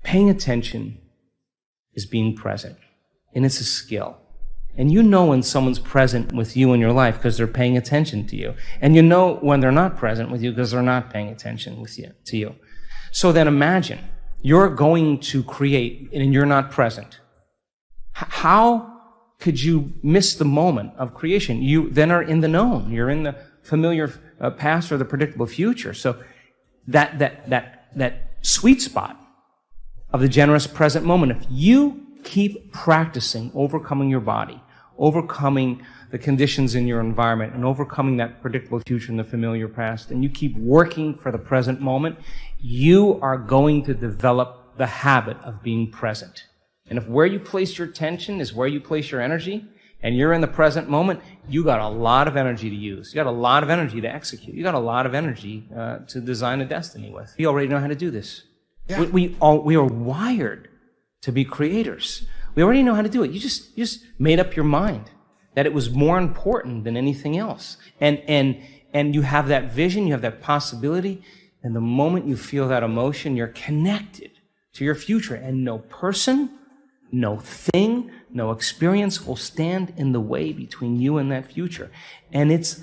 Paying attention is being present, and it's a skill. And you know when someone's present with you in your life because they're paying attention to you. And you know when they're not present with you because they're not paying attention to you. So then imagine you're going to create and you're not present. How could you miss the moment of creation? You then are in the known. You're in the familiar past or the predictable future. So that sweet spot of the generous present moment, if you keep practicing overcoming your body, overcoming the conditions in your environment, and overcoming that predictable future and the familiar past, and you keep working for the present moment, you are going to develop the habit of being present. And if where you place your attention is where you place your energy, and you're in the present moment, you got a lot of energy to use. You got a lot of energy to execute. You got a lot of energy to design a destiny with. You already know how to do this. Yeah. We are wired to be creators. We already know how to do it. You just made up your mind that it was more important than anything else. And you have that vision, you have that possibility, and the moment you feel that emotion, you're connected to your future. And no person, no thing, no experience will stand in the way between you and that future. And it's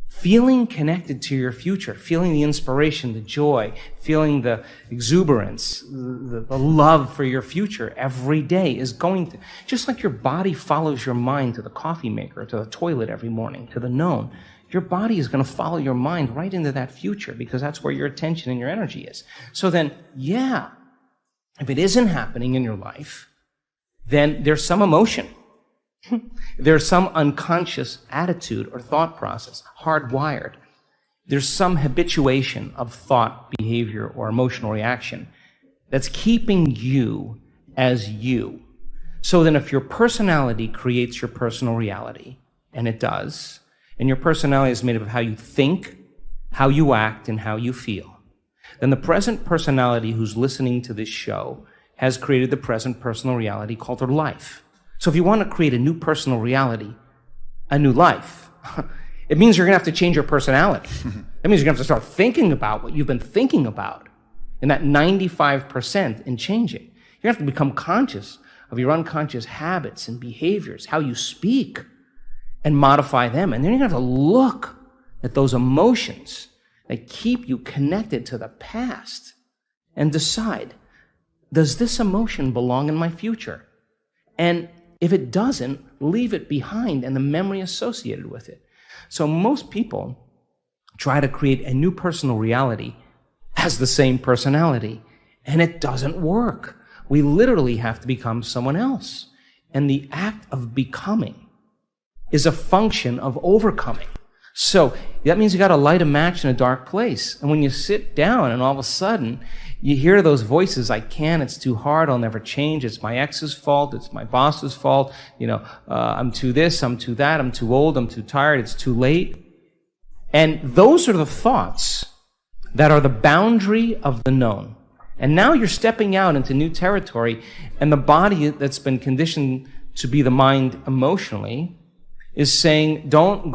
feeling connected to your future, feeling the inspiration, the joy, feeling the exuberance, the love for your future every day is going to, just like your body follows your mind to the coffee maker, to the toilet every morning, to the known, your body is going to follow your mind right into that future because that's where your attention and your energy is. So then, yeah, if it isn't happening in your life, then there's some emotion. There's some unconscious attitude or thought process, hardwired. There's some habituation of thought, behavior, or emotional reaction that's keeping you as you. So then if your personality creates your personal reality, and it does, and your personality is made up of how you think, how you act, and how you feel, then the present personality who's listening to this show has created the present personal reality called their life. So if you want to create a new personal reality, a new life, it means you're going to have to change your personality. That means you're going to have to start thinking about what you've been thinking about, and that 95% and changing. You're going to have to become conscious of your unconscious habits and behaviors, how you speak, and modify them. And then you're going to have to look at those emotions that keep you connected to the past and decide, does this emotion belong in my future? And if it doesn't, leave it behind and the memory associated with it. So most people try to create a new personal reality as the same personality, and it doesn't work. We literally have to become someone else. And the act of becoming is a function of overcoming. So that means you got to light a match in a dark place. And when you sit down and all of a sudden you hear those voices, I can't, it's too hard, I'll never change, it's my ex's fault, it's my boss's fault, I'm too this, I'm too that, I'm too old, I'm too tired, it's too late. And those are the thoughts that are the boundary of the known. And now you're stepping out into new territory, and the body that's been conditioned to be the mind emotionally is saying, don't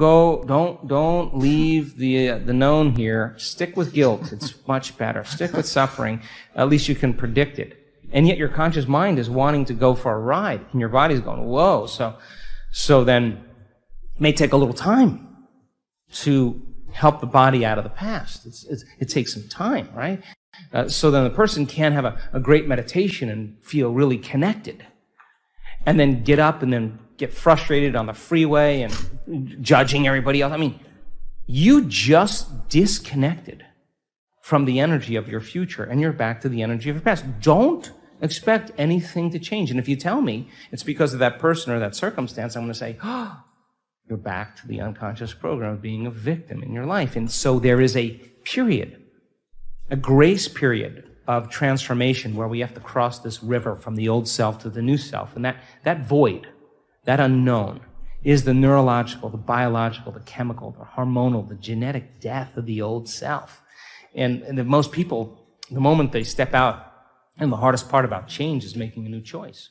leave the known here. Stick with guilt. It's much better. Stick with suffering. At least you can predict it. And yet your conscious mind is wanting to go for a ride, and your body's going, whoa. So then it may take a little time to help the body out of the past. It takes some time, right? So then the person can have a great meditation and feel really connected, and then get up and then get frustrated on the freeway and judging everybody else. I mean, you just disconnected from the energy of your future, and you're back to the energy of your past. Don't expect anything to change. And if you tell me it's because of that person or that circumstance, I'm going to say, oh, you're back to the unconscious program of being a victim in your life. And so there is a period, a grace period of transformation where we have to cross this river from the old self to the new self. And that void, that unknown, is the neurological, the biological, the chemical, the hormonal, the genetic death of the old self. And most people, the moment they step out, and the hardest part about change is making a new choice.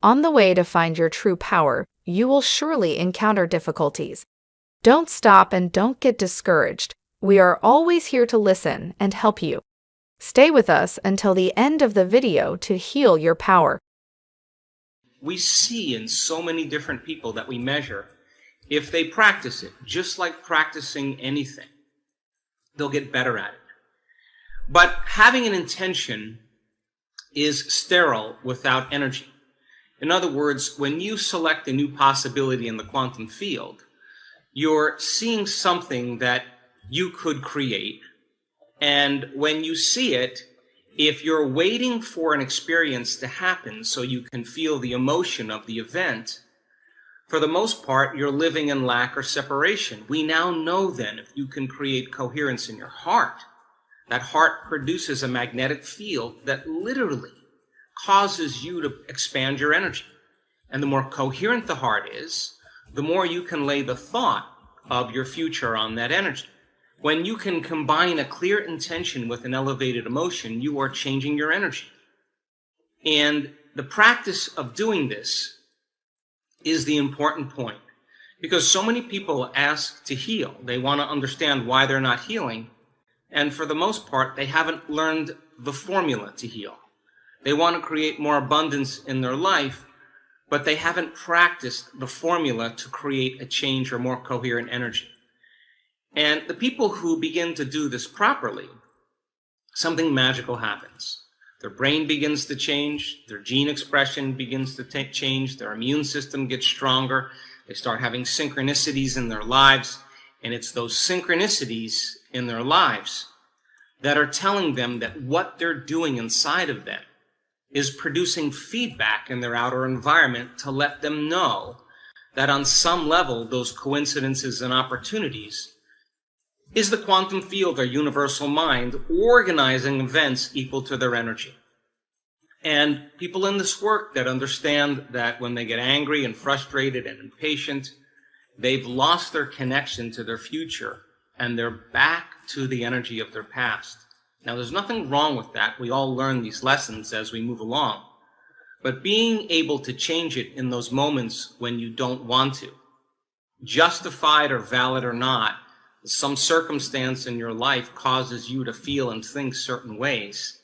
On the way to find your true power, you will surely encounter difficulties. Don't stop and don't get discouraged. We are always here to listen and help you. Stay with us until the end of the video to heal your power. We see in so many different people that we measure, if they practice it, just like practicing anything, they'll get better at it. But having an intention is sterile without energy. In other words, when you select a new possibility in the quantum field, you're seeing something that you could create. And when you see it, if you're waiting for an experience to happen so you can feel the emotion of the event, for the most part, you're living in lack or separation. We now know then, if you can create coherence in your heart, that heart produces a magnetic field that literally causes you to expand your energy. And the more coherent the heart is, the more you can lay the thought of your future on that energy. When you can combine a clear intention with an elevated emotion, you are changing your energy. And the practice of doing this is the important point. Because so many people ask to heal. They want to understand why they're not healing. And for the most part, they haven't learned the formula to heal. They want to create more abundance in their life, but they haven't practiced the formula to create a change or more coherent energy. And the people who begin to do this properly, something magical happens. Their brain begins to change, their gene expression begins to change, their immune system gets stronger, they start having synchronicities in their lives, and it's those synchronicities in their lives that are telling them that what they're doing inside of them is producing feedback in their outer environment to let them know that on some level, those coincidences and opportunities is the quantum field, their universal mind, organizing events equal to their energy. And people in this work that understand that when they get angry and frustrated and impatient, they've lost their connection to their future and they're back to the energy of their past. Now, there's nothing wrong with that. We all learn these lessons as we move along. But being able to change it in those moments when you don't want to, justified or valid or not, some circumstance in your life causes you to feel and think certain ways,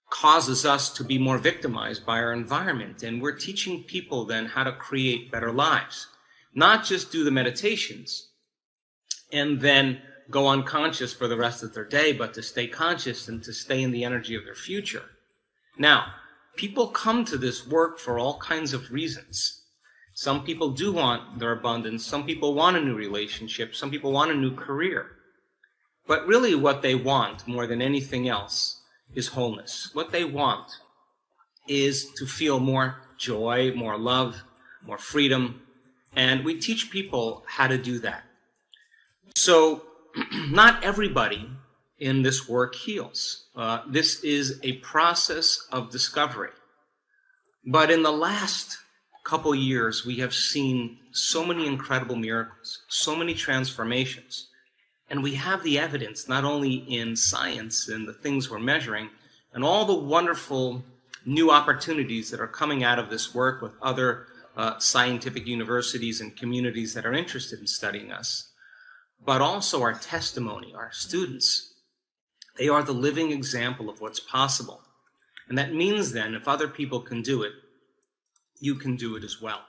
causes us to be more victimized by our environment. And we're teaching people then how to create better lives. Not just do the meditations and then go unconscious for the rest of their day, but to stay conscious and to stay in the energy of their future. Now, people come to this work for all kinds of reasons. Some people do want their abundance. Some people want a new relationship. Some people want a new career. But really what they want more than anything else is wholeness. What they want is to feel more joy, more love, more freedom. And we teach people how to do that. So not everybody in this work heals. This is a process of discovery. But in the last couple years, we have seen so many incredible miracles, so many transformations. And we have the evidence, not only in science and the things we're measuring, and all the wonderful new opportunities that are coming out of this work with other scientific universities and communities that are interested in studying us, but also our testimony, our students. They are the living example of what's possible. And that means then, if other people can do it, you can do it as well.